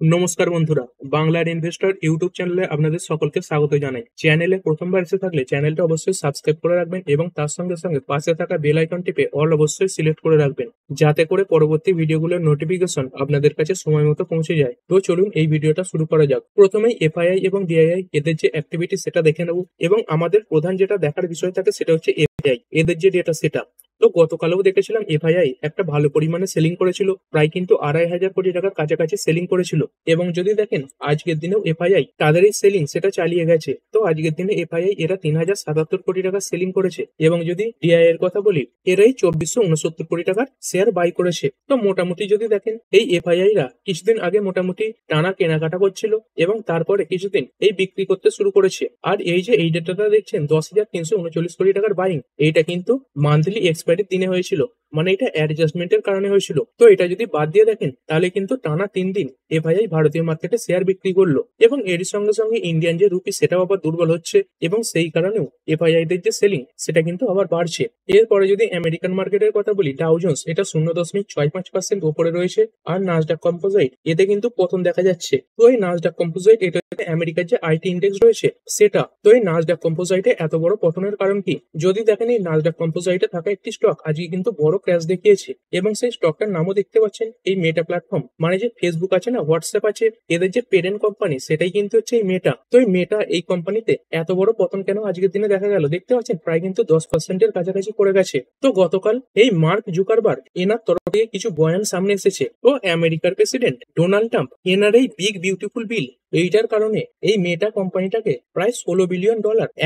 নমস্কার বন্ধুরা, বাংলার ইনভেস্টর ইউটিউব চ্যানেলে আপনাদের সকলকে স্বাগত জানাই। চ্যানেলে প্রথমবার এসে থাকলে চ্যানেলটা অবশ্যই সাবস্ক্রাইব করে রাখবেন এবং তার সঙ্গে সঙ্গে পাশে থাকা বেল আইকন টিপে অল অবশ্যই সিলেক্ট করে রাখবেন, যাতে করে পরবর্তী ভিডিওগুলোর নোটিফিকেশন আপনাদের কাছে সময় মতো পৌঁছে যায়। তো চলুন এই ভিডিওটা শুরু করা যাক। প্রথমেই এফআইআই এবং ডিআইআই এদের যে অ্যাক্টিভিটি সেটা দেখে নেব, এবং আমাদের প্রধান যেটা দেখার বিষয় থাকে সেটা হচ্ছে এফআইআই এদের যে ডেটা সেটা। তো গতকালও দেখেছিলাম এফআইআই একটা ভালো পরিমাণে সেলিং করেছিল, প্রায় কিন্তু 2,500 কোটি টাকার কাছাকাছি সেলিং করেছিল। এবং যদি দেখেন আজকের দিনেও এফআইআই তাদের এই সেলিং সেটা চালিয়ে গেছে। তো আজকের দিনে এফআইআই এরা 3,077 কোটি টাকা সেলিং করেছে। এবং যদি ডিআই এর কথা বলি, এরাই 2,469 কোটি টাকার শেয়ার বাই করেছে। তো মোটামুটি যদি দেখেন এই এফআইআই রা কিছুদিন আগে মোটামুটি টানা কেনাকাটা করছিল এবং তারপরে কিছুদিন এই বিক্রি করতে শুরু করেছে। আর এই যে এই ডেটাটা দেখছেন 10,339 কোটি টাকার বাইং, এইটা কিন্তু মান্থলি এক্সপায়ারির দিনে হয়েছিল, মানে এটা অ্যাডজাস্টমেন্টের কারণে হয়েছিল। তো এটা যদি বাদ দিয়ে দেখেন তাহলে কিন্তু টানা 3 দিন এফআইআই ভারতীয় মার্কেটে শেয়ার বিক্রি করলো। এবং এর সঙ্গে সঙ্গে ইন্ডিয়ান যে রুপি সেটাও আবার দুর্বল হচ্ছে, এবং সেই কারণেও এফআইআই দের যে সেলিং সেটা কিন্তু আবার বাড়ছে। এরপরে যদি আমেরিকান মার্কেটের কথা বলি, ডাউ জোন্স এটা 0.65% উপরে রয়েছে। আর নাসডাক কম্পোজাইট এতে কিন্তু পতন দেখা যাচ্ছে। তো এই নাসডাক কম্পোজাইট এটা আমেরিকার যে আইটি ইন্ডেক্স রয়েছে সেটা। তো এই নাসডাক কম্পোজাইটে এত বড় পতনের কারণ কি? যদি দেখেন এই নাসডাক কম্পোজাইটে থাকা একটি স্টক আজকে কিন্তু বড় ক্র্যাশ দেখিয়েছে, এবং সেই স্টকটার নামও দেখতে পাচ্ছেন এই মেটা প্ল্যাটফর্ম, মানে যে ফেসবুক আছে না, হোয়াটসঅ্যাপ আছে, এদের যে পেরেন্ট কোম্পানি সেটাই কিন্তু হচ্ছে এই মেটা। তো এই মেটা এই কোম্পানিতে এত বড় পতন কেন আজকের দিনে দেখা গেল? দেখতে পাচ্ছেন প্রায় কিন্তু 10%-এর কাছাকাছি পড়ে গেছে। তো গতকাল এই মার্ক জুকারবার্গ এনার তরফ থেকে কিছু বয়ান সামনে এসেছে। তো আমেরিকার প্রেসিডেন্ট ডোনাল্ড ট্রাম্প এনার এই বিগ বিউটিফুল বিল এইটার কারণে এই মেটা কোম্পানিটাকে প্রায় $16 বিলিয়ন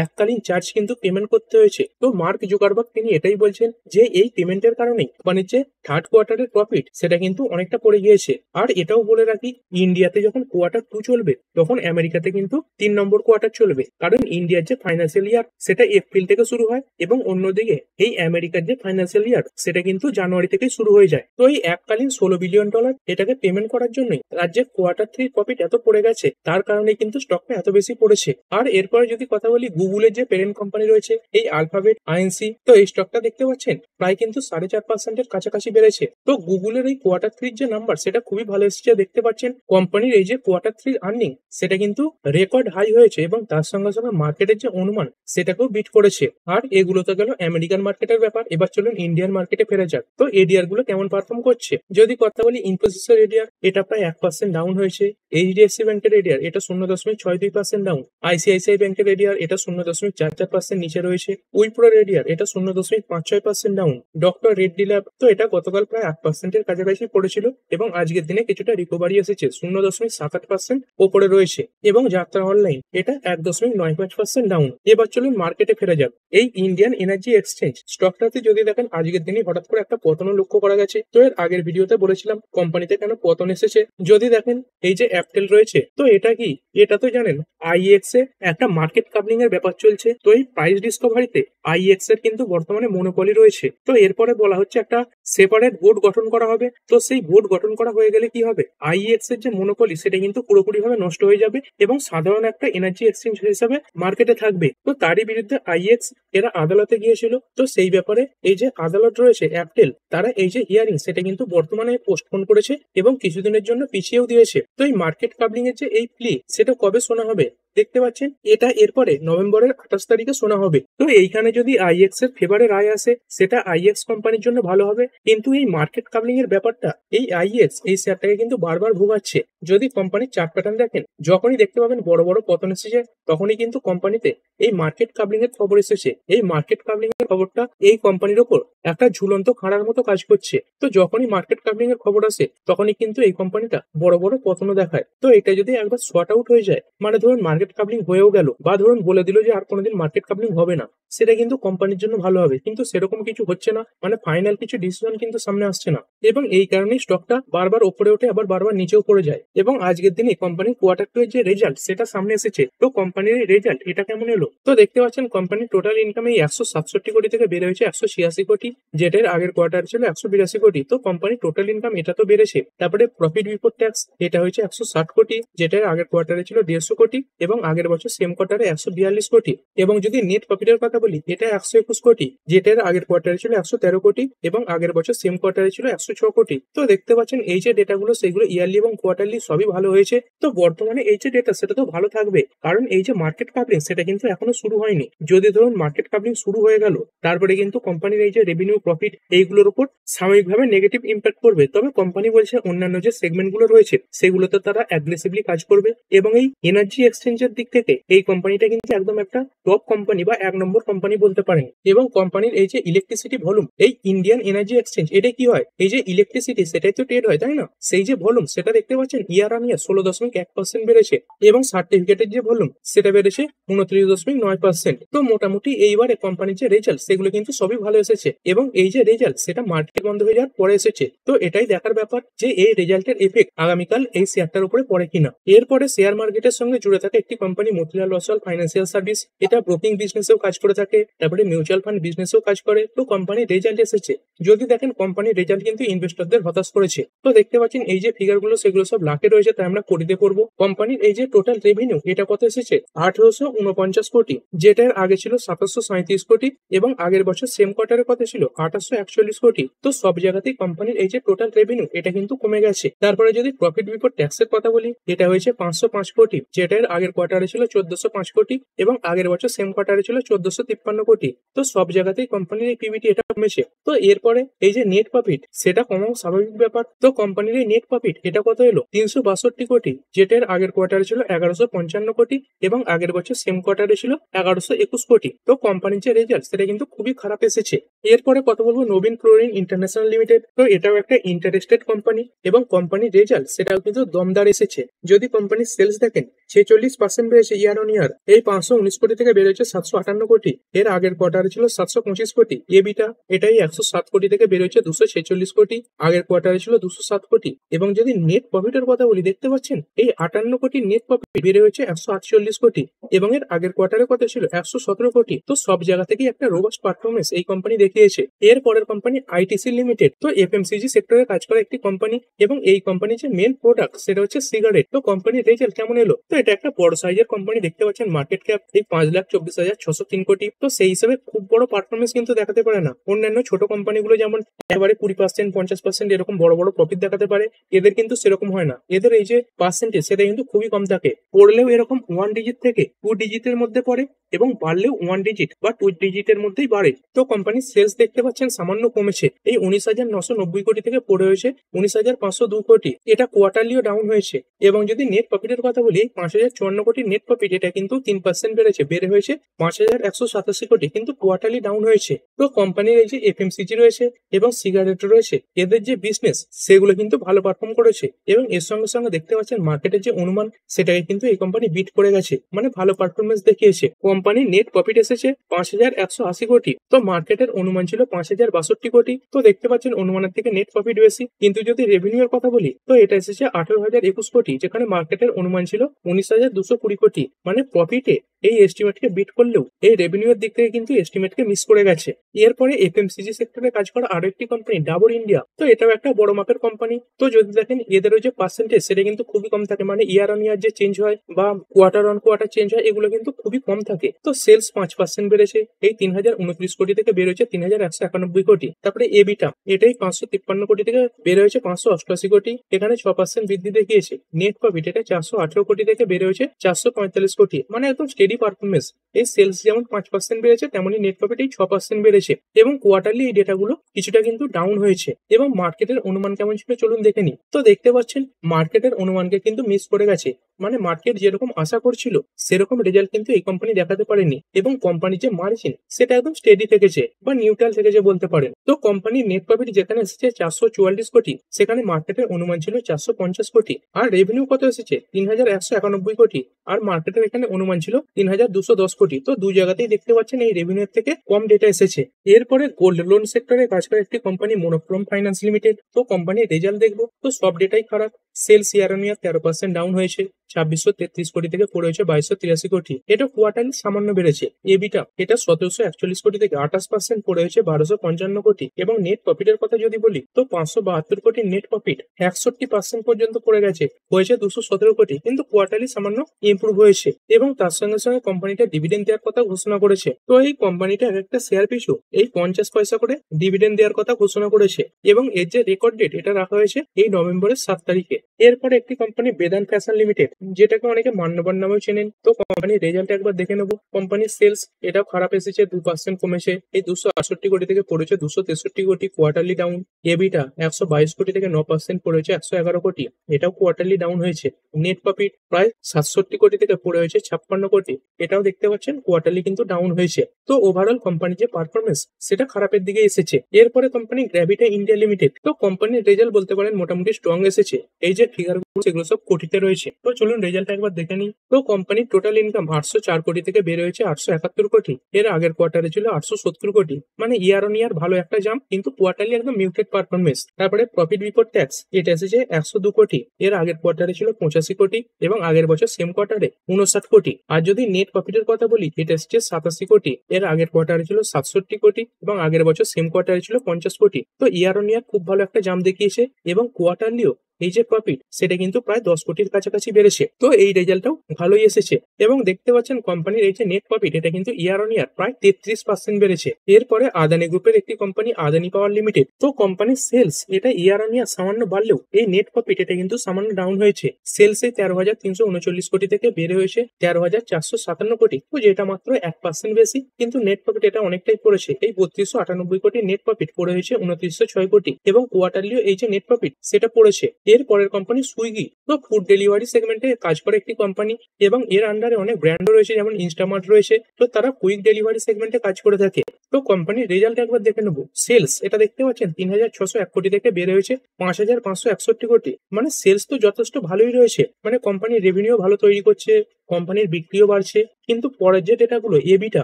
এককালীন চার্জ কিন্তু পেমেন্ট করতে হয়েছে। তো মার্ক জুকারবার্গ তিনি এটাই বলছেন যে এই পেমেন্টের কারণেই কোম্পানির যে থার্ড কোয়ার্টারের প্রফিট সেটা কিন্তু অনেকটা পড়ে গিয়েছে। আর এটাও বলে রাখি, ইন্ডিয়াতে যখন কোয়ার্টার 2 চলবে তখন আমেরিকাতে কিন্তু 3 নম্বর কোয়ার্টার চলবে, কারণ ইন্ডিয়ার যে ফাইন্যান্সিয়াল ইয়ার সেটা এপ্রিল থেকে শুরু হয়, এবং অন্যদিকে এই আমেরিকার যে ফাইন্যান্সিয়াল ইয়ার সেটা কিন্তু জানুয়ারি থেকে শুরু হয়ে যায়। তো এই এককালীন $16 বিলিয়ন এটাকে পেমেন্ট করার জন্যই রাজ্যের কোয়ার্টার 3 প্রফিট এত পড়ে গেছে, তার কারণে কিন্তু স্টকটা এত বেশি পড়েছে। আর এরপরে যদি কথা বলি, গুগলের যে পেরেন্ট কোম্পানি রয়েছে এই আলফাবেট আইএনসি, তো এই স্টকটা দেখতে পাচ্ছেন প্রায় কিন্তু 4.5%-এর কাছাকাছি বেড়েছে। তো গুগলের এই কোয়ার্টার 3 যে নাম্বার সেটা খুবই ভালো এসেছে। দেখতে পাচ্ছেন কোম্পানির এই যে কোয়ার্টার 3 আর্নিং সেটা কিন্তু রেকর্ড হাই হয়েছে, এবং তার সঙ্গে সঙ্গে মার্কেটের যে অনুমান সেটাকেও বিট করেছে। আর এগুলো তো গেল আমেরিকান মার্কেটের ব্যাপার। এবার চলুন ইন্ডিয়ান মার্কেটে ফেরা যাক। তো এডিআর গুলো কেমন পারফর্ম করছে যদি কথা বলি, ইনফোসিসের এডিআর এটা প্রায় 1% ডাউন হয়েছে। এইচডিএফসি ব্যাংকের এডিআর এটা 0.62% ডাউন। আইসিআইসিআই ব্যাংকের এডিআর এটা 0.44% নিচে রয়েছে। উইপ্রোর এডিআর এটা 0.56% ডাউন। ডক্টর রেড্ডি ল্যাব তো এটা গতকাল প্রায় 8%-এর কাছাকাছি পড়েছিল, এবং আজকের দিনে কিছুটা রিকভারি এসেছে, 0.78% ওপরে রয়েছে। এবং যাত্রা অনলাইন এটা 1.95% ডাউন। এবার চলুন মার্কেটে ফেরা যাক। এই ইন্ডিয়ান এনার্জি এক্সচেঞ্জ স্টকটাতে যদি দেখেন আজকের দিনে হঠাৎ করে একটা পতনও লক্ষ্য করা গেছে। তো এর আগের ভিডিওতে বলেছিলাম কোম্পানিতে কেন পতন এসেছে। যদি দেখেন এই যে অ্যাপটেল রয়েছে, তো এটা কি? এটা তো জানেন আইএক্স এ একটা মার্কেট কাপলিং এর ব্যাপার চলছে। তো এই প্রাইস ডিসকভারিতে আইএক্স এর কিন্তু বর্তমানে মনোপলি রয়েছে। তো এরপরে বলা হচ্ছে একটা সেপারেট বোর্ড গঠন করা হবে। তো সেই বোর্ড গঠন করা হয়ে গেলে কি হবে? আইএক্স এর যে মনোপলি সেটা কিন্তু পুরোপুরি ভাবে নষ্ট হয়ে যাবে, এবং সাধারণ একটা এনার্জি এক্সচেঞ্জ হিসেবে মার্কেটে থাকবে। তো তারই বিরুদ্ধে আইএক্স এরা আদালতে গিয়েছিল। তো সেই ব্যাপারে এই যে আদালত রয়েছে অ্যাপটেল, তারা এই যে হিয়ারিং সেটা কিন্তু বর্তমানে পোস্টপোন করেছে এবং কিছুদিনের জন্য পিছিয়েও দিয়েছে। তো এই মার্কেট কাবলিং এর যে এই প্লি সেটা কবে শোনা হবে দেখতে পাচ্ছেন, এটা এরপরে নভেম্বরের 28 তারিখে শোনা হবে। তো এইখানে যদি আইএক্স এর ফেভারে রায় আসে সেটা আইএক্স কোম্পানির জন্য ভালো হবে। কিন্তু এই মার্কেট কাবলিং এর ব্যাপারটা এই আইএক্স এই শেয়ারটাকে কিন্তু বারবার ভোগাচ্ছে। যদি কোম্পানির চার্ট প্যাটার্ন দেখেন, যখনই দেখতে পাবেন বড় বড় পতন এসেছে তখনই কিন্তু কোম্পানিতে এই মার্কেট কাবলিং এর খবর এসেছে। এই মার্কেট কাবলিং এর খবরটা এই কোম্পানির ওপর একটা ঝুলন্ত খাঁড়ার মতো কাজ করছে। তো যখনই মার্কেট কাবলিং এর খবর আসে তখনই কিন্তু এই কোম্পানিটা বড় বড় পতনও দেখায়। তো এটা যদি একবার শর্ট আউট হয়ে যায়, মানে ধরুন মার্কেট কাবলিং হয়েও গেল, বা ধরুন বলে দিল যে আর কোনোদিন মার্কেট কাবলিং হবে না, সেটা কিন্তু কোম্পানির জন্য ভালো হবে। কিন্তু সেরকম কিছু হচ্ছে না, মানে ফাইনাল কিছু ডিসিশন কিন্তু সামনে আসছে না, এবং এই কারণেই স্টকটা বারবার উপরে ওঠে আবার বারবার নিচেও পড়ে যায়। এবং আজকের দিনে কোম্পানির কোয়ার্টার 2 এর যে রেজাল্ট সেটা সামনে এসেছে। তো কোম্পানির এই রেজাল্ট এটা কেমন এলো? তো দেখতে পাচ্ছেন কোম্পানির টোটাল ইনকাম এই 167 কোটি থেকে বেড়ে হয়েছে 186 কোটি, যেটার আগের কোয়ার্টার ছিল 182 কোটি। তো কোম্পানির টোটাল ইনকাম এটা তো বেড়েছে। তারপরে প্রফিট বিফোর ট্যাক্স এটা হয়েছে 160 কোটি, যেটার আগের কোয়ার্টারে ছিল 150 কোটি, এবং এবং আগের বছর সেম কোয়ার্টারে 142 কোটি। এবং যদি নেট প্রফিটের কথা বলি, এটা 121 কোটি, যেটার আগের কোয়ার্টারে ছিল 113 কোটি এবং আগের বছর সেম কোয়ার্টারে ছিল 106 কোটি। তো দেখতে পাচ্ছেন এই যে ডেটাগুলো সেগুলো ইয়ারলি এবং কোয়ার্টারলি সবই ভালো হয়েছে। তো বর্তমানে এই যে ডেটা সেটা তো ভালো থাকবে, কারণ এই যে মার্কেট কাপলিং সেটা কিন্তু এখনো শুরু হয়নি। যদি ধরুন মার্কেট কাপলিং শুরু হয়ে গেল, তারপরে কিন্তু কোম্পানির এই যে রেভিনিউ প্রফিট এইগুলোর উপর সাময়িকভাবে নেগেটিভ ইম্প্যাক্ট করবে। তবে কোম্পানি বলছে অন্যান্য যে সেগমেন্টগুলো রয়েছে সেগুলোতে তারা অ্যাগ্রেসিভলি কাজ করবে এবং এই এনার্জি এক্সচেঞ্জের দিক থেকে এই কোম্পানিটা কিন্তু একদম একটা টপ কোম্পানি বা 1 নম্বর কোম্পানি বলতে পারেন। এবং কোম্পানির এই যে ইলেকট্রিসিটি ভলিউম, এই ইন্ডিয়ান এনার্জি এক্সচেঞ্জ, এটা কি হয়, এই যে ইলেকট্রিসিটি সেটাই তো ট্রেড হয়, তাই না? সেই যে ভলিউম সেটা দেখতে পাচ্ছেন ইয়ার অন ইয়ার 16.1% বেড়েছে এবং সার্টিফিকেটের যে ভলিউম সেটা বেড়েছে 29.9%। তো মোটামুটি এইবারে কোম্পানির যে রেজাল্ট সেগুলো কিন্তু সবই ভালো এসেছে এবং এই যে রেজাল্ট সেটা মার্কেট বন্ধ হয়ে যাওয়ার পরে এসেছে। তো এটাই দেখার ব্যাপার যে এই রেজাল্টের এফেক্ট আগামীকাল এই শেয়ারটার উপরে পড়ে কিনা। এরপরে শেয়ার মার্কেটের সঙ্গে জুড়ে থাকা একটি company Motilal Oswal financial service, এটা ব্রোকিং বিজনেসেও কাজ করে থাকে, তারপরে মিউচুয়াল ফান্ড বিজনেসেও কাজ করে। তো কোম্পানির রেজাল্ট এসেছে, যদি দেখেন কোম্পানির রেজাল্ট কিন্তু ইনভেস্টরদের হতাশ করেছে। তো দেখতে পাচ্ছেন এই যে ফিগারগুলো সেগুলো সব লাখে রয়েছে, তাই আমরা কোটিতে করবো। কোম্পানির এই যে টোটাল রেভিনিউ এটা কত এসেছে, 1849 কোটি, যেটার আগে ছিল 737 কোটি এবং আগের বছর সেম কোয়ার্টারে কত ছিল 841 কোটি। তো সব জায়গাতেই কোম্পানির এই যে টোটাল রেভিনিউ এটা কিন্তু কমে গেছে। তারপরে যদি প্রফিট বিফোর ট্যাক্সের কথা বলি, এটা হয়েছে 505 কোটি, যেটার আগের কোয়ার্টারে ছিল 1405 কোটি এবং আগের বছর সেম কোয়ার্টারে ছিল 1453 কোটি। তো সব জায়গাতেই কোম্পানির এই পিবিটি এটা কমেছে। তো এরপরে এই যে নেট প্রফিট সেটা কমাও স্বাভাবিক ব্যাপার। তো কোম্পানির এই নেট প্রফিট এটা কত এলো 362 কোটি, যেটার আগের কোয়ার্টারে ছিল 1155 কোটি এবং আগের বছর সেম কোয়ার্টারে ছিল 1121 কোটি। তো কোম্পানির যে রেজাল্ট সেটা কিন্তু খুবই খারাপ এসেছে। এরপরে কথা বলবো নবীন ফ্লোরিন ইন্টারন্যাশনাল লিমিটেড। তো এটাও একটা ইন্টারেস্টেড কোম্পানি এবং কোম্পানির রেজাল্ট সেটাও কিন্তু দমদার এসেছে। যদি কোম্পানির সেলস দেখেন 46% বেড়েছে ইয়ার অন ইয়ার, এই 519 কোটি থেকে বেড়েছে 758 কোটি। এর আগের কোয়ার্টারে ছিল 725 কোটি। এবিটা এটাই 107 কোটি থেকে বেড়েছে 246 কোটি, আগের কোয়ার্টারে ছিল 207 কোটি। এবং যদি নেট প্রফিটের কথা বলি, দেখতে পাচ্ছেন এই 58 কোটি নেট প্রফিট বেড়ে হয়েছে 148 কোটি এবং এর আগের কোয়ার্টারে কত ছিল 117 কোটি। তো সব জায়গা থেকে একটা রোবাস্ট পারফরমেন্স এই কোম্পানি দেখিয়েছে। এর পরের কোম্পানি আইটিসি লিমিটেড। তো এফএমসিজি সেক্টরে কাজ করা একটি কোম্পানি এবং এই কোম্পানির যে মেন প্রোডাক্ট সেটা হচ্ছে সিগারেট। তো কোম্পানির রেজাল্ট কেমন এলো, তো এটা একটা বড় সাইজের কোম্পানি, দেখতে পাচ্ছেন মার্কেট ক্যাপ এই 5,24,603 কোটি। তো সেই হিসেবে খুব বড় পারফরমেন্স কিন্তু দেখাতে পারে না। অন্যান্য ছোট কোম্পানিগুলো যেমন একেবারে 20%, 50% এরকম বড় বড় প্রফিট দেখাতে পারে, এদের কিন্তু সেরকম হয় না। এদের এই যে পার্সেন্টেজ সেটা কিন্তু খুবই কম থাকে, পড়লেও এরকম 1 ডিজিট থেকে 2 ডিজিটের মধ্যে পড়ে এবং বাড়লেও 1 ডিজিট বা 2 ডিজিটের মধ্যেই বাড়ে। তো কোম্পানির সেলস দেখতে পাচ্ছেন সামান্য কমেছে, এই 19,990 কোটি থেকে পড়ে হয়েছে 19,502 কোটি। এটা কোয়ার্টারলিও ডাউন হয়েছে। এবং যদি নেট প্রফিটের কথা বলি, 5,054 কোটি নেট প্রফিট, এটা কিন্তু 3% বেড়েছে, বেড়ে হয়েছে 5,187 কোটি, কিন্তু কোয়ার্টারলি ডাউন হয়েছে। তো কোম্পানির এই যে এফএমসিজি রয়েছে এবং সিগারেট রয়েছে, এদের যে বিজনেস সেগুলো কিন্তু ভালো পারফর্ম করেছে এবং এর সঙ্গে সঙ্গে দেখতে পাচ্ছেন মার্কেটের যে অনুমান সেটাকে কিন্তু এই কোম্পানি বিট করে গেছে, মানে ভালো পারফরমেন্স দেখিয়েছে। কোম্পানির নেট প্রফিট এসেছে 5,180 কোটি, তো মার্কেটের অনুমান ছিল 5,062 কোটি। তো দেখতে পাচ্ছেন অনুমানের থেকে নেট প্রফিট বেশি। কিন্তু যদি রেভিনিউর কথা বলি, তো এটা এসেছে 18,021 কোটি, যেখানে মার্কেটের অনুমান ছিল 19,220 কোটি। মানে প্রফিটে এই এস্টিমেটকে বিট করলেও এই রেভিনিউর দিক থেকে কিন্তু এস্টিমেটকে মিস করে গেছে। এরপরে এফএমসিজি সেক্টরে কাজ করা আরো একটি কোম্পানি ডাবর ইন্ডিয়া। তো এটাও একটা বড় মাপের কোম্পানি। তো যদি দেখেন এদেরও যে পার্সেন্টেজ সেটা কিন্তু খুবই কম থাকে, মানে ইয়ার অন ইয়ার যে চেঞ্জ হয় বা কোয়ার্টার অন কোয়ার্টার চেঞ্জ হয়, এগুলো কিন্তু খুবই কম থাকে। তো সেলস 5% বেড়েছে, এই 3,029 কোটি থেকে বের হয়েছে 3,191 কোটি। তারপরে এবিটা এটাই 553 কোটি থেকে বের হয়েছে 588 কোটি, এখানে 6% বৃদ্ধি দেখিয়েছে। নেট প্রফিট এটা 418 কোটি থেকে বের হয়েছে 445 কোটি, মানে একদম স্টেডি পারফরমেন্স। এই সেলস যেমন 5% বেড়েছে, তেমনি নেট প্রফিট এই 6% বেড়েছে এবং কোয়ার্টারলি এই ডেটাগুলো কিছুটা কিন্তু ডাউন হয়েছে। এবং মার্কেটের অনুমান কেমন ছিল চলুন দেখে নিই। তো দেখতে পাচ্ছেন মার্কেটের অনুমানকে কিন্তু মিস করে গেছে, মানে মার্কেট যেরকম আশা করছিল সেরকম রেজাল্ট কিন্তু এই কোম্পানি দেখাতে পারেনি এবং কোম্পানির যে মার্জিন সেটা একদম স্টেডি থেকেছে বা নিউট্রাল থেকেছে বলতে পারেন। তো কোম্পানির নেট প্রফিট যেখানে এসেছে 444 কোটি, সেখানে মার্কেটের অনুমান ছিল 450 কোটি। আর রেভিনিউ কত এসেছে 3,191 কোটি, আর মার্কেটের এখানে অনুমান ছিল 3,210 কোটি। তো দু জায়গাতেই দেখতে পাচ্ছেন এই রেভিনিউর থেকে কম ডেটা এসেছে। এরপরে গোল্ড লোন সেক্টরে কাজ করে একটি কোম্পানি মনোক্রোম ফাইন্যান্স লিমিটেড। তো কোম্পানির রেজাল্ট দেখবো, তো সব ডেটাই খারাপ। Sales year on year 13% down হয়েছে, 2633 কোটি থেকে পড়ে হয়েছে 2283 কোটি। এটা কোয়ার্টারলি সামান্য বেড়েছে। এবিটা এটা 1741 কোটি থেকে 28% পড়ে হয়েছে 1255 কোটি। এবং নেট প্রফিটের কথা যদি বলি তো 572 কোটির নেট প্রফিট 61% পর্যন্ত পড়ে গেছে, হয়েছে 217 কোটি। কিন্তু কোয়ার্টারলি সামান্য ইমপ্রুভ হয়েছে। এবং তার সঙ্গে সঙ্গে কোম্পানিটা ডিভিডেন্ড দেওয়ার কথা ঘোষণা করেছে। তো এই কোম্পানিটা একটা শেয়ার পিছু এই 50 পয়সা করে ডিভিডেন্ড দেওয়ার কথা ঘোষণা করেছে। এবং এর যে রেকর্ড ডেট এটা রাখা হয়েছে এই নভেম্বরের 7 তারিখে। এরপরে একটি কোম্পানি বেদান্ত ফ্যাশন লিমিটেড, যেটাকে অনেকে মান্যবর নামেও চেনেন। তো কোম্পানির রেজাল্ট একবার দেখে নেবো। কোম্পানির সেলস এটাও খারাপ এসেছে, 2% কমেছে। এই 268 কোটি থেকে পড়েছে 263 কোটি, কোয়ার্টারলি ডাউন। এবিটা 122 কোটি থেকে 9% পড়েছে 111 কোটি, এটাও কোয়ার্টারলি ডাউন হয়েছে। নেট প্রফিট প্রায় 67 কোটি থেকে পড়ে হয়েছে 56 কোটি, এটাও দেখতে পাচ্ছেন কোয়ার্টারলি কিন্তু ডাউন হয়েছে। তো ওভারঅল কোম্পানির যে পারফরমেন্স সেটা খারাপের দিকে এসেছে। এরপরে কোম্পানি গ্র্যাভিটা ইন্ডিয়া লিমিটেড। তো কোম্পানির রেজাল্ট বলতে পারেন মোটামুটি স্ট্রং এসেছে। এই যে ফিগার সেগুলো সব কোটিতে রয়েছে। তো চলুন রেজাল্ট একবার দেখে নিই। তো কোম্পানির টোটাল ইনকাম 804 কোটি থেকে বের হয়েছে 871 কোটি। এর আগের কোয়ার্টারে ছিল 870 কোটি, মানে ইয়ার অন ইয়ার ভালো একটা জাম্প, কিন্তু কোয়ার্টারলি একদম মিউটেড পারফরমেন্স। তারপরে প্রফিট বিফোর ট্যাক্স এটা এসেছে 102 কোটি। এর আগের কোয়ার্টারে ছিল 85 কোটি এবং আগের বছর সেম কোয়ার্টারে 59 কোটি। আর যদি নেট প্রফিটের কথা বলি এটা এসেছে 87 কোটি। এর আগের কোয়ার্টারে ছিল 67 কোটি এবং আগের বছর সেম কোয়ার্টারে ছিল 50 কোটি। তো ইয়ার অন ইয়ার খুব ভালো একটা জাম্প দেখিয়েছে। এবং কোয়ার্টারলিও এই যে প্রফিট সেটা কিন্তু প্রায় 10 কোটির কাছাকাছি বেড়েছে। তো এই রেজাল্টটাও ভালোই এসেছে। এবং দেখতে পাচ্ছেন কোম্পানির এই যে নেট প্রফিট এটা কিন্তু ইয়ার অন ইয়ার প্রায় 33% বেড়েছে। এরপরে আদানি গ্রুপের একটি কোম্পানি আদানি পাওয়ার লিমিটেড। তো কোম্পানির সেলস এটা ইয়ার অন ইয়ার সামান্য বাড়লেও এই নেট প্রফিট এটা কিন্তু সামান্য ডাউন হয়েছে। সেলসে 13,339 কোটি থেকে বেড়ে হয়েছে 13,457 কোটি, তো যেটা মাত্র 1% বেশি। কিন্তু নেট প্রফিট এটা অনেকটাই পড়েছে, এই 3298 কোটি নেট প্রফিট পড়ে হয়েছে 2906 কোটি। এবং কোয়ার্টারলিও এই যে নেট প্রফিট সেটা পড়েছে। এর পরের কোম্পানি সুইগি। তো ফুড ডেলিভারি সেগমেন্টে কাজ করে একটি কোম্পানি এবং এর আন্ডারে অনেক ব্র্যান্ডও রয়েছে, যেমন ইনস্টামার্ট রয়েছে। তো তারা কুইক ডেলিভারি সেগমেন্টে কাজ করে থাকে। তো কোম্পানির রেজাল্ট একবার দেখে নেবো। সেলস এটা দেখতে পাচ্ছেন 3,601 কোটি থেকে বের হয়েছে 5,561 কোটি, মানে সেলস তো যথেষ্ট ভালোই রয়েছে। মানে কোম্পানির রেভিনিউ ভালো তৈরি করছে, কোম্পানির বিক্রিও বাড়ছে। কিন্তু পরের যে ডেটাগুলো এবিটা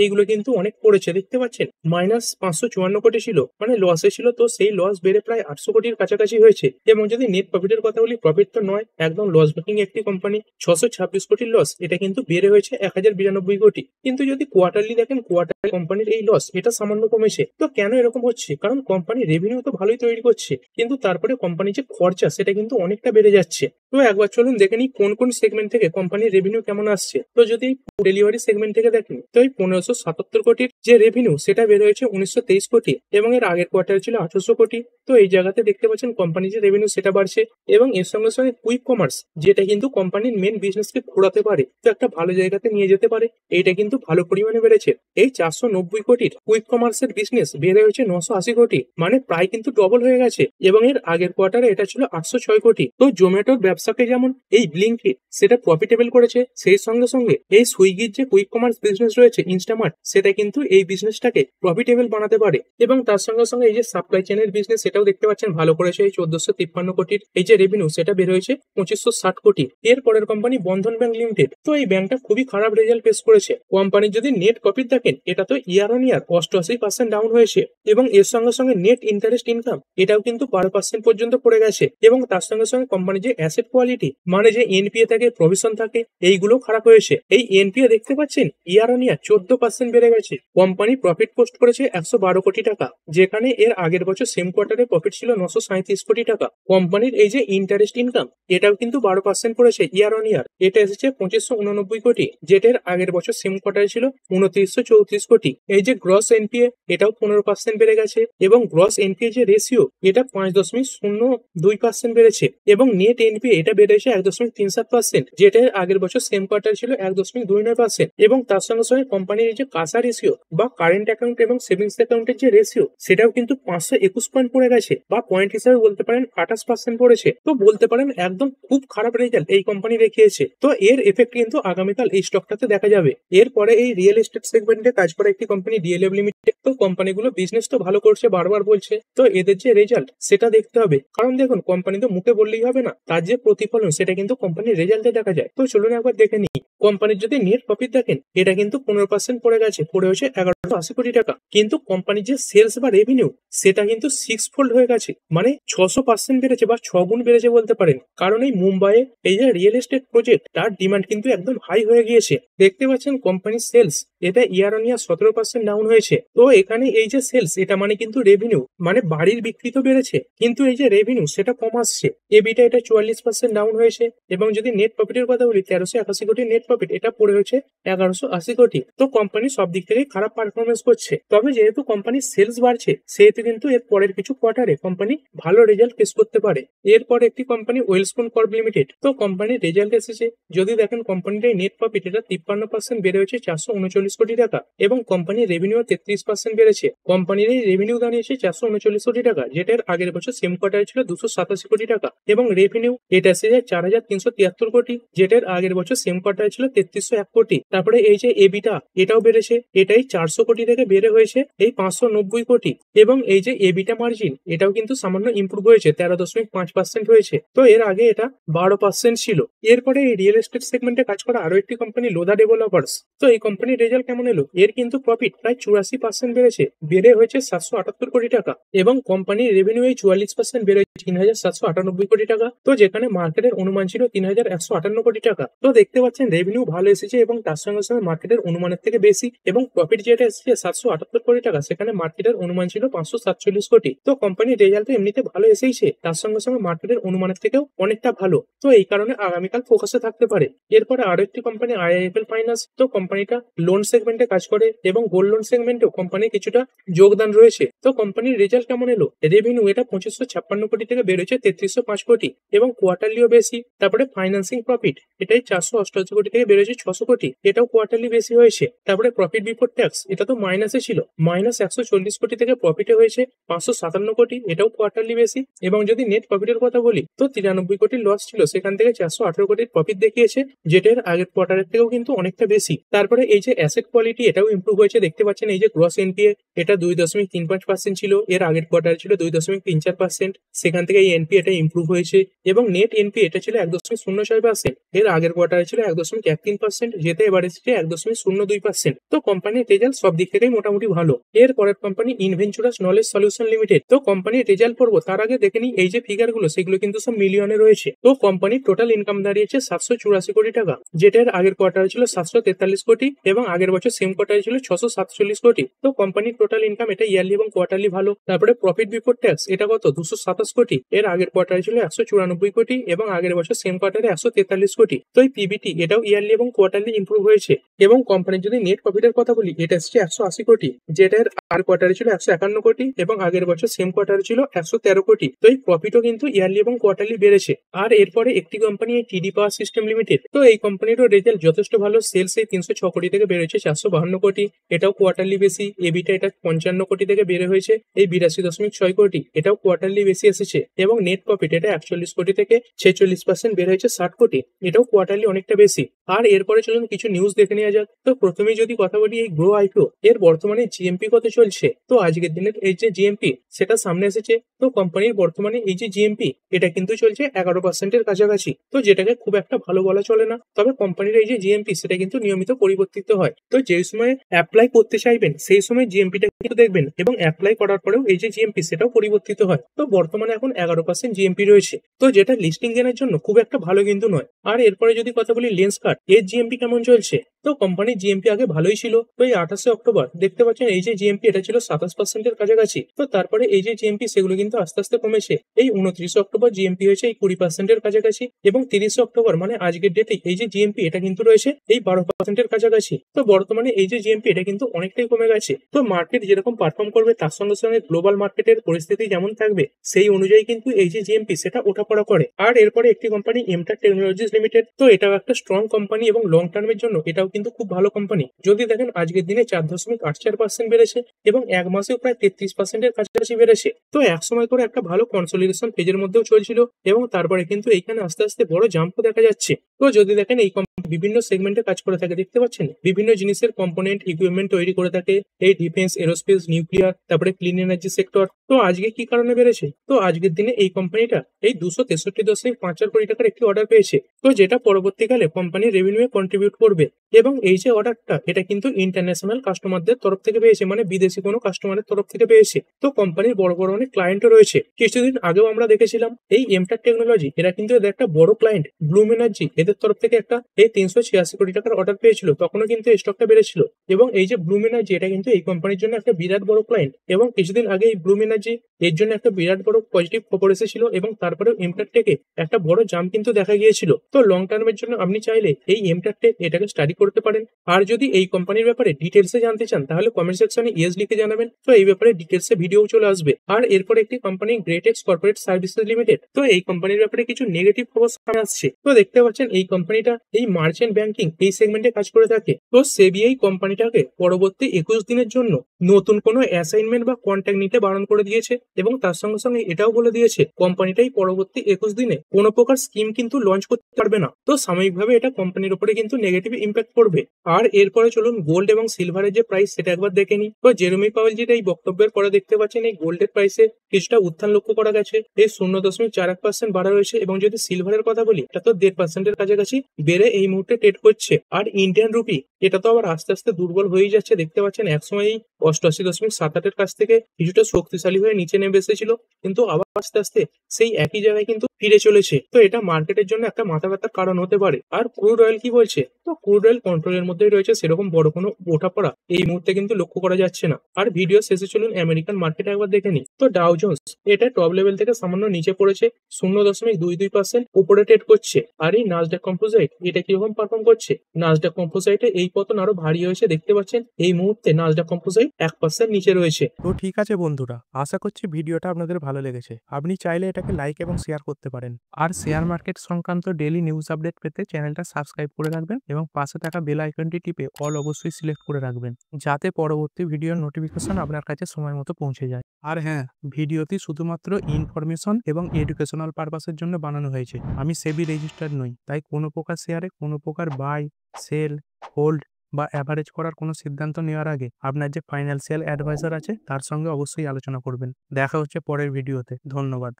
এইগুলো কিন্তু অনেক পড়েছে, দেখতে পাচ্ছেন -554 কোটি ছিল, মানে লসে ছিল। তো সেই লস বেড়ে প্রায় 800 কোটির কাছাকাছি হয়েছে। এবং যদি নেট প্রফিটের কথা বলি, প্রফিট তো নয়, একদম লস মেকিং একটি কোম্পানি। 626 কোটির লস এটা কিন্তু বেড়ে হয়েছে 1092 কোটি। কিন্তু যদি কোয়ার্টারলি দেখেন, কোয়ার্টারলি কোম্পানির এই লস এটা সামান্য কমেছে। তো কেন এরকম হচ্ছে? কারণ কোম্পানি রেভিনিউ তো ভালোই তৈরি করছে, কিন্তু তারপরে কোম্পানির যে খরচা সেটা কিন্তু অনেকটা বেড়ে যাচ্ছে। তো একবার চলুন দেখে নিই কোন কোন সেগমেন্ট থেকে কোম্পানির রেভিনিউ কেমন আসছে। তো যদি ডেলিভারি সেগমেন্ট থেকে দেখেন, তো এই 1577 কোটির যে রেভিনিউ সেটা বের হয়েছে 1923 কোটি এবং এর আগের কোয়ার্টারে ছিল 1800 কোটি। তো এই জায়গাতে দেখতে পাচ্ছেন কোম্পানির যে রেভিনিউ সেটা বাড়ছে। এবং এর সঙ্গে সঙ্গে কুইক কমার্স, যেটা কিন্তু কোম্পানির মেন বিজনেসকে ঘোরাতে পারে, তো একটা ভালো জায়গাতে নিয়ে যেতে পারে, এইটা কিন্তু ভালো পরিমাণে বেড়েছে। এই 490 কোটির কুইক কমার্সের বিজনেস বেড়ে হয়েছে 980 কোটি, মানে প্রায় কিন্তু ডবল হয়ে গেছে। এবং এর আগের কোয়ার্টারে এটা ছিল 806 কোটি। তো জোম্যাটোর ব্যবসাকে যেমন এই ব্লিঙ্কিট সেটা প্রফিটেবল করেছে, সেই সঙ্গে সঙ্গে এই সুইগির যে কুইক কমার্স বিজনেস রয়েছে ইনস্টামার্ট, সেটা কিন্তু এই বিজনেসটাকে প্রফিটেবল বানাতে পারে। এবং তার সঙ্গে সঙ্গে এই যে সাপ্লাই চেনের বিজনেস সেটাও দেখতে পাচ্ছেন ভালো করেছে। এই 1453 কোটির এই যে রেভিনিউ সেটা বের হয়েছে 2560 কোটি। এর পরের কোম্পানি বন্ধন ব্যাংক লিমিটেড। তো এই ব্যাংকটা খুবই খারাপ রেজাল্ট পেশ করেছে। কোম্পানির যদি নেট প্রফিট দেখেন, এটা তো ইয়ার অন ইয়ার 88% ডাউন হয়েছে। এবং এর সঙ্গে সঙ্গে নেট ইন্টারেস্ট ইনকাম এটাও কিন্তু 12% পর্যন্ত পড়ে গেছে। এবং তার সঙ্গে সঙ্গে কোম্পানির যে অ্যাসেট কোয়ালিটি, মানে যে এনপিএ থাকে, প্রভিশন থাকে, এইগুলো খারাপ হয়েছে। এই এনপিএ দেখতে পাচ্ছেন ইয়ার অন ইয়ার 14% বেড়ে গেছে। কোম্পানি প্রফিট পোস্ট করেছে 112 কোটি টাকা, যেখানে এর আগের বছর সেম কোয়ার্টারে প্রফিট ছিল 937 কোটি টাকা। কোম্পানির এই যে ইন্টারেস্ট ইনকাম এটাও কিন্তু 12% পড়েছে ইয়ার অন ইয়ার, এটা এসেছে 2589 কোটি, যেটার আগের বছর সেম কোয়ার্টারে ছিল 2934 কোটি। এই যে গ্রস এনপিএ এটাও 15% বেড়ে গেছে। এবং গ্রস এনপিএ যে রেশিও এটা 5.02% বেড়েছে। এবং নেট এনপিএ এটা বেড়েছে 1.37%, যেটার আগের বছর সেম কোয়ার্টার ছিল 1.29%। এবং তার সঙ্গে সঙ্গে কোম্পানির এই যে কাসা রেশিও বা কারেন্ট অ্যাকাউন্ট এবং সেভিংস অ্যাকাউন্টের যে রেশিও সেটাও কিন্তু 521 পয়েন্ট পড়ে গেছে, বা পয়েন্ট হিসাবে বলতে পারেন 28% পড়েছে। তো বলতে পারেন একদম খুব খারাপ রেজাল্ট এই কোম্পানি দেখিয়েছে। তো এর এফেক্ট কিন্তু আগামীকাল এই স্টকটাতে দেখা যাবে। এরপরে এই রিয়েল এস্টেট সেগমেন্টে কাজ করে একটি কোম্পানি ডিএলএফ লিমিটেড। তো কোম্পানিগুলো বিজনেস তো ভালো করছে বারবার বলছে, তো এদের যে রেজাল্ট সেটা দেখতে হবে। কারণ দেখুন কোম্পানি তো মুখে বললেই হবে না, তার যে প্রতিফলন সেটা কিন্তু কোম্পানির রেজাল্টে দেখা যায়। তো চলুন একবার দেখে নিই। কোম্পানির যদি নেট প্রফিট দেখেন, এটা কিন্তু 15% পড়ে গেছে, পড়ে হচ্ছে 1180 কোটি টাকা। কিন্তু কোম্পানির যে সেলস বা রেভিনিউ সেটা কিন্তু 6 ফোল্ড হয়ে গেছে, মানে 600% বেড়েছে বা 6 গুণ বেড়েছে বলতে পারেন। কারণ এই মুম্বাইয়ে এই যে রিয়েল এস্টেট প্রজেক্ট, তার ডিমান্ড কিন্তু একদম হাই হয়ে গিয়েছে। দেখতে পাচ্ছেন কোম্পানির সেলস, এটা ইয়ার অন ইয়ার 17% ডাউন হয়েছে। তো এখানে এই যে সেলস, এটা মানে কিন্তু রেভিনিউ, মানে বাড়ির বিক্রি তো বেড়েছে, কিন্তু এই যে রেভিনিউ সেটা কম আসছে। এবিটা এটা 44% ডাউন হয়েছে। এবং যদি নেট প্রফিটের কথা বলি, 1381 কোটি নেট প্রফিট, এটা পড়ে হচ্ছে 1180 কোটি। তো কোম্পানি সব দিক থেকে খারাপ পারফরমেন্স করছে। তবে যেহেতু কোম্পানির সেলস বাড়ছে, সেহেতু কিন্তু এর পরের কিছু কোয়ার্টারে কোম্পানি ভালো রেজাল্ট পেশ করতে পারে। এরপর একটি কোম্পানি ওয়েলস্পুন কর্প লিমিটেড, তো কোম্পানির রেজাল্ট এসেছে। যদি দেখেন কোম্পানির এই নেট প্রফিট এটা 53% বেড়ে হয়েছে 439 কোটি টাকা, এবং কোম্পানির রেভিনিউ 33% বেড়েছে। কোম্পানির এই রেভিনিউ দাঁড়িয়েছে 439 কোটি টাকা, যেটার আগের বছর সেম কোয়ার্টারে ছিল 287 কোটি টাকা। এবং রেভিনিউ এটা এসেছে 4373 কোটি, যেটার আগের বছর সেম কোয়ার্টারে ছিল 3301 কোটি। তারপরে এই যে এবিটা, এটাও বেড়েছে, এটাই 400 কোটি থেকে বেড়ে হয়েছে এই 590 কোটি। এবং এই যে এবিটা মার্জিন, এটাও কিন্তু সামান্য ইমপ্রুভ হয়েছে, 13.5% হয়েছে। তো এর আগে এটা 12% ছিল। এরপরে এই রিয়েল এস্টেট সেগমেন্টে কাজ করা আরো একটি কোম্পানি লোধা ডেভেলপার্স। তো এই কোম্পানির রেজাল্ট কেমন এলো? এর কিন্তু প্রফিট প্রায় 84% বেড়েছে, বেড়ে হয়েছে 778 কোটি টাকা। এবং কোম্পানির রেভিনিউ এই 44% বেড়ে 3798 কোটি টাকা। তো যেখানে মার্কেটের অনুমান ছিল 3158 কোটি টাকা। তো দেখতে পাচ্ছেন রেভিনিউ ভালো এসেছে, এবং তার সঙ্গে সঙ্গে মার্কেটের অনুমানের থেকে বেশি। এবং প্রফিট যেটা এসেছে 778 কোটি টাকা, সেখানে মার্কেটের অনুমান ছিল 547 কোটি। তো কোম্পানির রেজাল্ট এমনিতে ভালো এসেইছে, তার সঙ্গে সঙ্গে মার্কেটের অনুমানের থেকেও অনেকটা ভালো। তো এই কারণে আগামীকাল ফোকাসে থাকতে পারে। এরপরে আরো একটি কোম্পানি আইআইএফএল ফাইন্যান্স। তো কোম্পানিটা লোন সেগমেন্টে কাজ করে, এবং গোল্ড লোন সেগমেন্টেও কোম্পানির কিছুটা যোগদান রয়েছে। তো কোম্পানির রেজাল্ট কেমন এলো? রেভিনিউ এটা 2556 কোটি থেকে বেড়েছে 3305 কোটি, এবং কোয়ার্টারলিও বেশি। তারপরে ফাইন্যান্সিং প্রফিট এটাই 488 কোটি থেকে বেড়েছে 600 কোটি, এটাও কোয়ার্টারলি বেশি হয়েছে। তারপরে প্রফিট বিফোর ট্যাক্স, এটা তো মাইনাসে ছিল, -140 কোটি থেকে প্রফিটে হয়েছে 557 কোটি, এটাও কোয়ার্টারলি বেশি। এবং যদি নেট প্রফিটের কথা বলি, তো 93 কোটির লস ছিল, সেখান থেকে 418 কোটির প্রফিট দেখিয়েছে, যেটার আগের কোয়ার্টারের থেকেও কিন্তু অনেকটা বেশি। তারপরে এই যে অ্যাসেট কোয়ালিটি, এটাও ইমপ্রুভ হয়েছে। দেখতে পাচ্ছেন এই যে গ্রস এনপিএ, এটা 2.35% ছিল, এর আগের কোয়ার্টারে ছিল 2.34%, সেখান থেকে এই এনপিএ এটা ইমপ্রুভ হয়েছে। এবং নেট এনপিএ এটা ছিল 1.06%, এর আগের কোয়ার্টারে ছিল 1.13%, যেটা এবার এসেছে 1.02%। তো কোম্পানির রেজাল্ট সব দিক থেকেই মোটামুটি ভালো। এর পরের কোম্পানি ইনভেঞ্চুরাস নলেজ সলিউশন লিমিটেড। তো কোম্পানির রেজাল্ট পড়বো তার আগে দেখে নিই এই যে ফিগার গুলো, সেগুলো কিন্তু সব মিলিয়নে রয়েছে। তো কোম্পানির টোটাল ইনকাম দাঁড়িয়েছে 784 কোটি টাকা, যেটার আগের কোয়ার্টারে ছিল 743 কোটি, এবং আগের বছর সেম কোয়ার্টারে ছিল 647 কোটি। তো কোম্পানির টোটাল ইনকাম এটা ইয়ারলি এবং কোয়ার্টারলি ভালো। তারপরে প্রফিট বিফোর ট্যাক্স, এটা কত? 227 কোটি, এর আগের কোয়ার্টারে ছিল 194 কোটি, এবং আগের বছর সেম কোয়ার্টারে 143 কোটি। তো এই পিবিটি এটাও ইয়ারলি এবং কোয়ার্টারলি ইমপ্রুভ হয়েছে। এবং কোম্পানির যদি নেট প্রফিটের কথা বলি, এটা এসেছে 180 কোটি, যেটার আগের কোয়ার্টারে ছিল 151 কোটি, এবং আগের বছর সেম কোয়ার্টারে ছিল 113 কোটি। তো এই প্রফিটও কিন্তু ইয়ারলি এবং কোয়ার্টারলি বেড়েছে। আর এরপরে একটি কোম্পানি টিডি পাওয়ার সিস্টেম লিমিটেড। তো এই কোম্পানিরও রেজাল্ট যথেষ্ট ভালো, সেলস এই 306 কোটি থেকে বেড়েছে 452 কোটি, এটাও কোয়ার্টারলি বেশি। এবিটা এটা 55 কোটি থেকে বেড়ে হয়েছে এই 82.6 কোটি, এটাও কোয়ার্টারলি বেশি এসেছে। এবং নেট প্রফিট এটা 41 কোটি থেকে 46% বেড়ে হয়েছে 60 কোটি, এটাও কোয়ার্টারলি অনেকটা বেশি। আর এরপরে চলুন কিছু নিউজ দেখে নেওয়া যাক। তো প্রথমেই যদি কথা বলি এই গ্রো আইপিও, এর বর্তমানে জিএমপি কত চলছে? তো আজকের দিনের এই যে জিএমপি সেটা সামনে এসেছে। তো কোম্পানির বর্তমানে এই যে জিএমপি, এটা কিন্তু চলছে 11% কাছাকাছি। তো যেটাকে খুব একটা ভালো বলা চলে না, তবে কোম্পানির এই যে জিএমপি সেটা কিন্তু নিয়মিত পরিবর্তিত হয়। তো যে সময় অ্যাপ্লাই করতে চাইবেন সেই সময় জিএমপিটা কিন্তু দেখবেন, এবং অ্যাপ্লাই করার পরেও এই যে জিএমপি সেটাও পরিবর্তিত হয়। তো বর্তমানে এখন 11% জিএমপি রয়েছে, তো যেটা লিস্টিং গেনের জন্য খুব একটা ভালো কিন্তু নয়। আর এরপরে যদি কথা বলি লেন্সকার্ট, এর জিএমপি কেমন চলছে? তো কোম্পানির জিএমপি আগে ভালোই ছিল। তো এই 28 অক্টোবর দেখতে পাচ্ছেন এই যে জিএমপি এটা ছিল 27% কাছাকাছি। তো তারপরে এই যে জিএমপি সেগুলো কিন্তু আস্তে আস্তে কমেছে। এই 29 অক্টোবর জিএমপি হয়েছে এই 20% কাছাকাছি, এবং 30 অক্টোবর মানে আজকের ডেটে এই যে জিএমপি এটা কিন্তু রয়েছে এই 12% কাছাকাছি। তো বর্তমানে এই যে জিএমপি এটা কিন্তু অনেকটাই কমে গেছে। তো মার্কেট যেরকম পারফর্ম করবে, তার সঙ্গে সঙ্গে গ্লোবাল মার্কেটের পরিস্থিতি যেমন থাকবে, সেই অনুযায়ী কিন্তু এই যে জিএমপি সেটা ওঠাপড়া করে। আর এরপরে একটি কোম্পানি এমটার টেকনোলজিস লিমিটেড। তো এটাও একটা স্ট্রং কোম্পানি, এবং লং টার্মের জন্য এটাও কিন্তু খুব ভালো কোম্পানি। যদি দেখেন আজকের দিনে 4.84% বেড়েছে, এবং এক মাসেও প্রায় 33% কাছাকাছি বেড়েছে। তো এক সময় করে একটা ভালো কনসলিডেশন ফেজের মধ্যেও চলছিল, এবং তারপরে কিন্তু এইখানে আস্তে আস্তে বড় জাম্পও দেখা যাচ্ছে। তো যদি দেখেন এই বিভিন্ন সেগমেন্টে কাজ করে থাকে দেখতে পাচ্ছেন। বিভিন্ন জিনিসের কম্পোনেন্ট ইকুইপমেন্ট তৈরি করে থাকে এই ডিফেন্স, এরোস্পেস, নিউক্লিয়ার, তারপরে ক্লিন এনার্জি সেক্টর। তো আজকে কি কারণে বেড়েছে? তো আজকের দিনে এই কোম্পানিটা এই 263.54 কোটি টাকার একটি অর্ডার পেয়েছে। তো যেটা পরবর্তীকালে কোম্পানির রেভিনিউ কন্ট্রিবিউট করবে। এবং এই যে অর্ডারটা এটা কিন্তু ইন্টারন্যাশনাল কাস্টমারদের তরফ থেকে পেয়েছে, মানে বিদেশি কোনো কাস্টমারের তরফ থেকে পেয়েছে। তো কোম্পানির বড় বড় অনেক ক্লায়েন্টও রয়েছে। কিছুদিন আগেও আমরা দেখেছিলাম এই এমটার টেকনোলজি, এরা কিন্তু এদের একটা বড় ক্লায়েন্ট ব্লুম এনার্জি, এদের তরফ থেকে একটা এই 386 কোটি টাকার অর্ডার পেয়েছিল। তখনও কিন্তু স্টকটা বেড়েছিল। এবং এই যে ব্লুম এনার্জি, এটা কিন্তু এই কোম্পানির জন্য একটা বিরাট বড় ক্লায়েন্ট। এবং কিছুদিন আগে এই ব্লুম এনার্জি এর জন্য একটা বিরাট বড় পজিটিভ খবর এসেছিল এবং তারপরেও এমটার টেকে একটা বড় জাম্প কিন্তু দেখা গিয়েছিল। তো লং টার্মের জন্য আপনি চাইলে এই এমটার টেক এটাকে স্টাডি করতে পারেন। আর যদি এই কোম্পানির ব্যাপারে ডিটেলসে জানতে চান তাহলে কমেন্ট সেকশনে ইয়েস লিখে জানাবেন। তো এই ব্যাপারে ডিটেলসে ভিডিও চলে আসবে। আর এরপর একটি কোম্পানি গ্রেটেক্স কর্পোরেট সার্ভিসেস লিমিটেড, তো এই কোম্পানির ব্যাপারে কিছু নেগেটিভ খবর সামনে আসছে। তো দেখতে পাচ্ছেন এই কোম্পানিটা এই মার্চেন্ট ব্যাংকিং এই সেগমেন্টে কাজ করে থাকে। তো সেবি এই কোম্পানিটাকে পরবর্তী 21 দিনের জন্য নতুন কোনো অ্যাসাইনমেন্ট বা কন্ট্যাক্ট নিতে বারণ করে দিয়েছে এবং তার সঙ্গে সঙ্গে এটাও বলে দিয়েছে কোম্পানিটাই পরবর্তী 21 দিনে কোনো প্রকার স্কিম কিন্তু লঞ্চ করতে পারবে না। তো সাময়িকভাবে এটা কোম্পানির উপরে কিন্তু নেগেটিভ ইম্প্যাক্ট পড়বে। আর এরপরে চলুন গোল্ড এবং সিলভারের যে প্রাইস সেটা একবার দেখে নিই। তো জেরেমি পাওয়েল যেটা এই বক্তব্যের পরে দেখতে পাচ্ছেন এই গোল্ডের প্রাইসে কিছুটা উত্থান লক্ষ্য করা গেছে। এই 0.41% বাড়া রয়েছে এবং যদি সিলভারের কথা বলি এটা তো 1.5%-এর কাছাকাছি বেড়ে এই মুহূর্তে ট্রেড করছে। আর ইন্ডিয়ান রুপি এটা তো আবার আস্তে আস্তে দুর্বল হয়েই যাচ্ছে দেখতে পাচ্ছেন। একসময় এই 88.78-এর কাছ থেকে কিছুটা শক্তিশালী হয়ে নিচে নেমে এসেছিল, কিন্তু আবার আস্তে আস্তে সেই একই জায়গায় কিন্তু ফিরে চলেছে। তো এটা মার্কেটের জন্য একটা মাথা ব্যথার কারণ হতে পারে। আর ক্রুড অয়েল কি বলছে? তো ক্রুড অয়েল কন্ট্রোলের মধ্যেই রয়েছে, সেরকম বড় কোনো ওঠাপড়া এই মুহূর্তে কিন্তু লক্ষ্য করা যাচ্ছে না। আর ভিডিও শেষে চলুন আমেরিকান মার্কেটে একবার দেখে নিই। তো ডাও জোন্স এটা টপ লেভেল থেকে সামান্য নিচে পড়েছে, 0.22% উপরে ট্রেড করছে। আর এই নাসডাক কম্পোজাইট এটা কিরকম পারফর্ম করছে? নাসডাক কম্পোজাইটে এই পতন আরো ভারী হয়েছে দেখতে পাচ্ছেন। এই মুহূর্তে নাসডাক কম্পোজাইট 1% নিচে রয়েছে। তো ঠিক আছে বন্ধুরা, আশা করছি ভিডিওটা আপনাদের ভালো লেগেছে। আপনি চাইলে এটাকে লাইক এবং শেয়ার করতে পারেন। আর শেয়ার মার্কেট সংক্রান্ত ডেইলি নিউজ আপডেট পেতে চ্যানেলটা সাবস্ক্রাইব করে রাখবেন এবং পাশে থাকা বেল আইকনটি টিপে অল অবশ্যই সিলেক্ট করে রাখবেন, যাতে পরবর্তী ভিডিওর নোটিফিকেশন আপনার কাছে সময় মতো পৌঁছে যায়। আর হ্যাঁ, ভিডিওটি শুধুমাত্র ইনফরমেশন এবং এডুকেশনাল পারপাসের জন্য বানানো হয়েছে। আমি সেবি রেজিস্টার্ড নই, তাই কোনো প্রকার শেয়ারে কোনো প্রকার বাই, সেল, হোল্ড বা অ্যাভারেজ করার কোনো সিদ্ধান্ত নেওয়ার আগে আপনার যে ফাইন্যান্সিয়াল অ্যাডভাইজার আছে তার সঙ্গে অবশ্যই আলোচনা করবেন। দেখা হচ্ছে পরের ভিডিওতে। ধন্যবাদ।